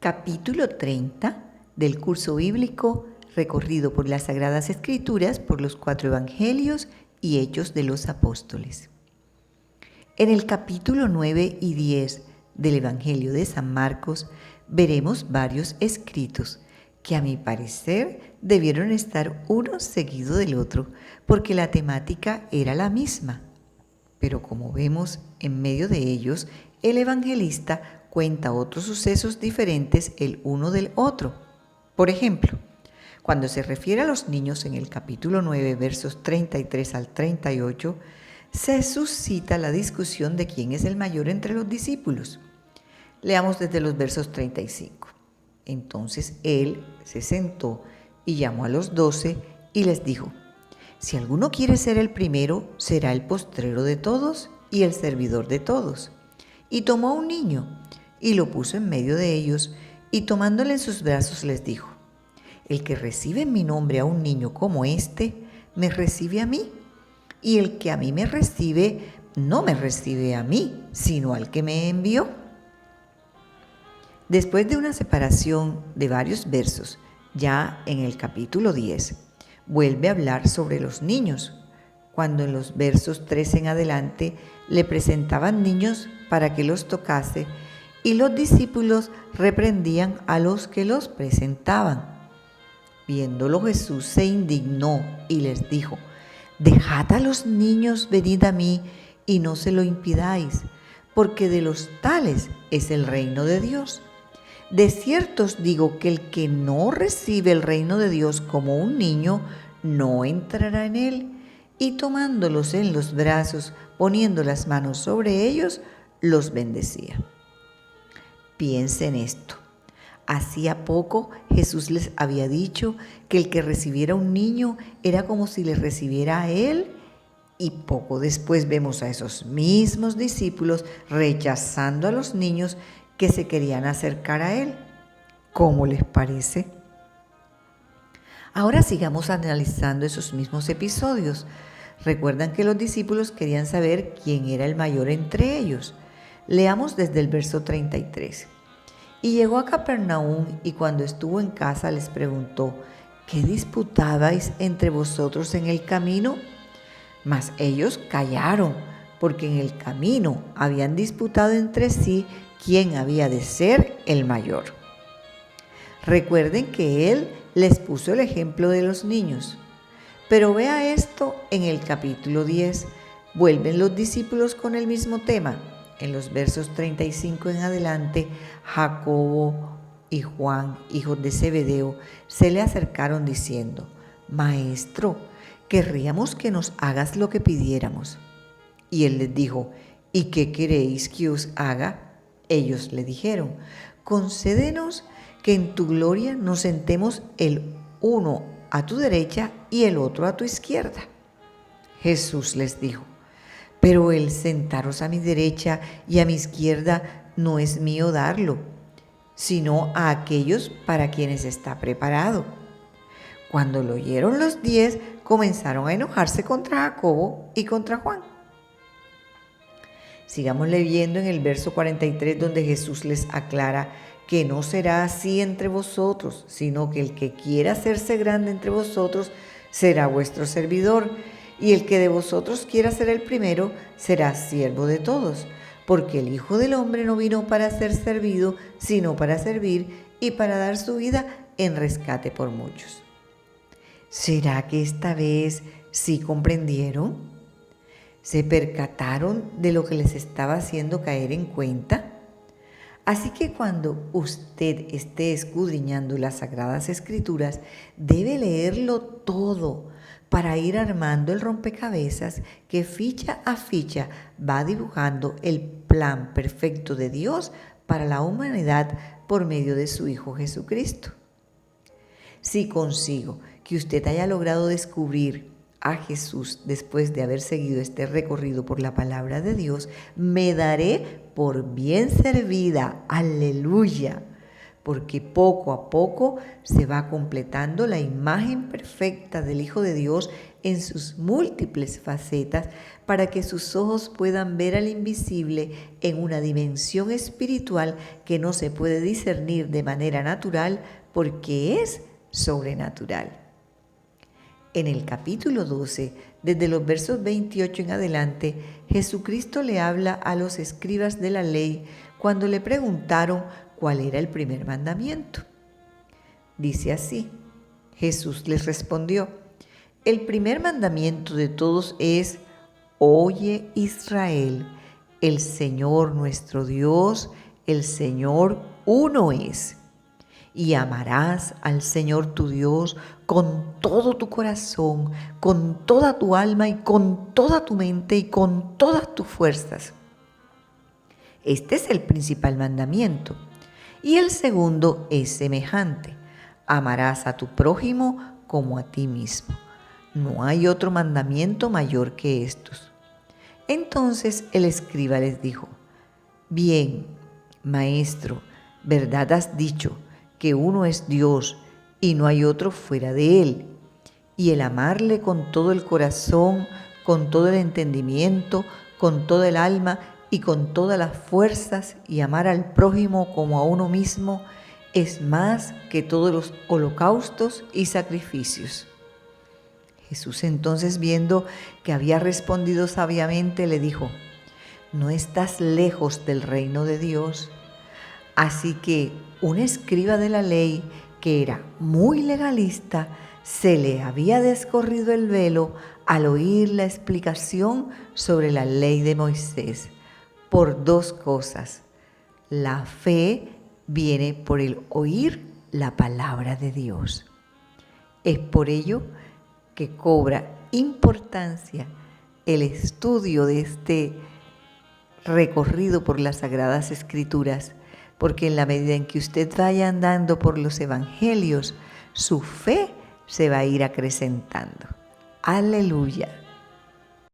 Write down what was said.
Capítulo 30 del curso bíblico recorrido por las Sagradas Escrituras por los 4 Evangelios y Hechos de los Apóstoles. En el capítulo 9 y 10 del Evangelio de San Marcos veremos varios escritos que a mi parecer debieron estar uno seguido del otro porque la temática era la misma. Pero como vemos, en medio de ellos, el evangelista cuenta otros sucesos diferentes el uno del otro. Por ejemplo, cuando se refiere a los niños en el capítulo 9, versos 33 al 38, se suscita la discusión de quién es el mayor entre los discípulos. Leamos desde los versos 35. Entonces él se sentó y llamó a los 12 y les dijo: si alguno quiere ser el primero, será el postrero de todos y el servidor de todos. Y tomó a un niño y lo puso en medio de ellos, y tomándole en sus brazos les dijo: el que recibe en mi nombre a un niño como este, me recibe a mí, y el que a mí me recibe, no me recibe a mí, sino al que me envió. Después de una separación de varios versos, ya en el capítulo 10, vuelve a hablar sobre los niños, cuando en los versos 13 en adelante le presentaban niños para que los tocase, y los discípulos reprendían a los que los presentaban. Viéndolo Jesús se indignó y les dijo: dejad a los niños, venid a mí, y no se lo impidáis, porque de los tales es el reino de Dios. De cierto os digo que el que no recibe el reino de Dios como un niño, no entrará en él. Y tomándolos en los brazos, poniendo las manos sobre ellos, los bendecía. Piensa en esto. Hacía poco Jesús les había dicho que el que recibiera un niño era como si le recibiera a él, y poco después vemos a esos mismos discípulos rechazando a los niños que se querían acercar a él. ¿Cómo les parece? Ahora sigamos analizando esos mismos episodios. Recuerdan que los discípulos querían saber quién era el mayor entre ellos. Leamos desde el verso 33. Y llegó a Capernaum, y cuando estuvo en casa les preguntó: ¿qué disputabais entre vosotros en el camino? Mas ellos callaron, porque en el camino habían disputado entre sí quién había de ser el mayor. Recuerden que él les puso el ejemplo de los niños. Pero vea esto en el capítulo 10. Vuelven los discípulos con el mismo tema. En los versos 35 en adelante, Jacobo y Juan, hijos de Zebedeo, se le acercaron diciendo: Maestro, querríamos que nos hagas lo que pidiéramos. Y él les dijo: ¿y qué queréis que os haga? Ellos le dijeron: concédenos que en tu gloria nos sentemos el uno a tu derecha y el otro a tu izquierda. Jesús les dijo: pero el sentaros a mi derecha y a mi izquierda no es mío darlo, sino a aquellos para quienes está preparado. Cuando lo oyeron los 10, comenzaron a enojarse contra Jacobo y contra Juan. Sigamos leyendo en el verso 43, donde Jesús les aclara que no será así entre vosotros, sino que el que quiera hacerse grande entre vosotros será vuestro servidor, y el que de vosotros quiera ser el primero será siervo de todos, porque el Hijo del Hombre no vino para ser servido, sino para servir y para dar su vida en rescate por muchos. ¿Será que esta vez sí comprendieron? ¿Se percataron de lo que les estaba haciendo caer en cuenta? Así que cuando usted esté escudriñando las Sagradas Escrituras, debe leerlo todo para ir armando el rompecabezas que ficha a ficha va dibujando el plan perfecto de Dios para la humanidad por medio de su Hijo Jesucristo. Si consigo que usted haya logrado descubrir a Jesús después de haber seguido este recorrido por la palabra de Dios, me daré por bien servida. ¡Aleluya! porque poco a poco se va completando la imagen perfecta del Hijo de Dios en sus múltiples facetas para que sus ojos puedan ver al invisible en una dimensión espiritual que no se puede discernir de manera natural porque es sobrenatural. En el capítulo 12, desde los versos 28 en adelante, Jesucristo le habla a los escribas de la ley cuando le preguntaron cuál era el primer mandamiento. Dice así: Jesús les respondió: el primer mandamiento de todos es: oye Israel, el Señor nuestro Dios, el Señor uno es. Y amarás al Señor tu Dios con todo tu corazón, con toda tu alma y con toda tu mente y con todas tus fuerzas. Este es el principal mandamiento. Y el segundo es semejante: amarás a tu prójimo como a ti mismo. No hay otro mandamiento mayor que estos. Entonces el escriba les dijo: bien, maestro, verdad has dicho, que uno es Dios y no hay otro fuera de Él. Y el amarle con todo el corazón, con todo el entendimiento, con toda el alma y con todas las fuerzas, y amar al prójimo como a uno mismo, es más que todos los holocaustos y sacrificios. Jesús entonces, viendo que había respondido sabiamente, le dijo: no estás lejos del reino de Dios. Así que un escriba de la ley, que era muy legalista, se le había descorrido el velo al oír la explicación sobre la ley de Moisés, por dos cosas. La fe viene por el oír la palabra de Dios. Es por ello que cobra importancia el estudio de este recorrido por las Sagradas Escrituras, porque en la medida en que usted vaya andando por los evangelios, su fe se va a ir acrecentando. Aleluya.